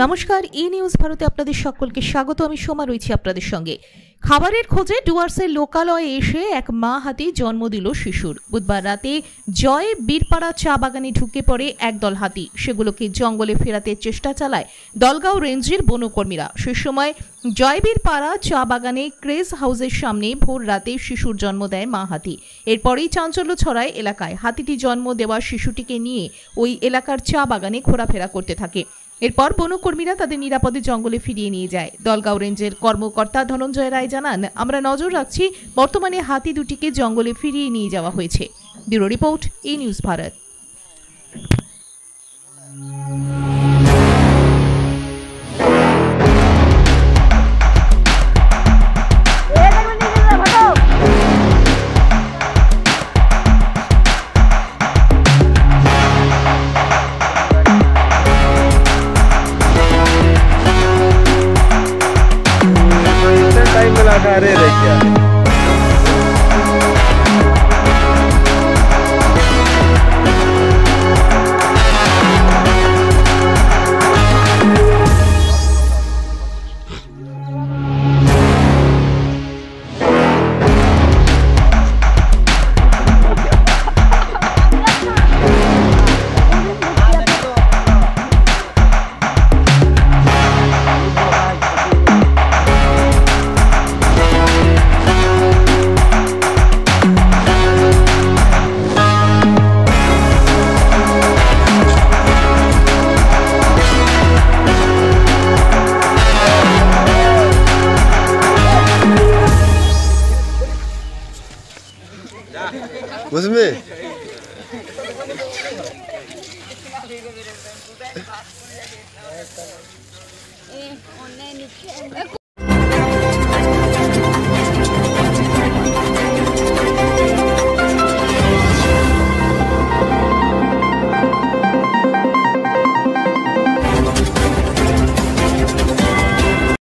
নমস্কার, ই নিউজ ভারতে আপনাদের সকলকে স্বাগত। আমি সোমা রয়েছি আপনাদের সঙ্গে। খাবারের খোঁজে ডুয়ার্সের লোকালয়ে এসে এক মা হাতি জন্ম দিল শিশুর। বুধবার রাতে জয় বীরপাড়া চা বাগানে ঢুকে পড়ে একদল হাতি। সেগুলোকে জঙ্গলে ফেরাতে চেষ্টা চালায় দলগাঁও রেঞ্জের বনকর্মীরা। সে সময় জয়বীরপাড়া চা বাগানে ক্রেজ হাউসের সামনে ভোর রাতে শিশুর জন্ম দেয় মা হাতি। এরপরেই চাঞ্চল্য ছড়ায় এলাকায়। হাতিটি জন্ম দেওয়া শিশুটিকে নিয়ে ওই এলাকার চা বাগানে ঘোরাফেরা করতে থাকে। এরপর বনকর্মীরা তাদের নিরাপদে জঙ্গলে ফিরিয়ে নিয়ে যায়। দলগাঁও রেঞ্জের কর্মকর্তা ধনঞ্জয় রায় জানান, আমরা নজর রাখছি, বর্তমানে হাতি দুটিকে জঙ্গলে ফিরিয়ে নিয়ে যাওয়া হয়েছে। ব্যুরো রিপোর্ট, ই নিউজ ভারত। अरे रे क्या उसमें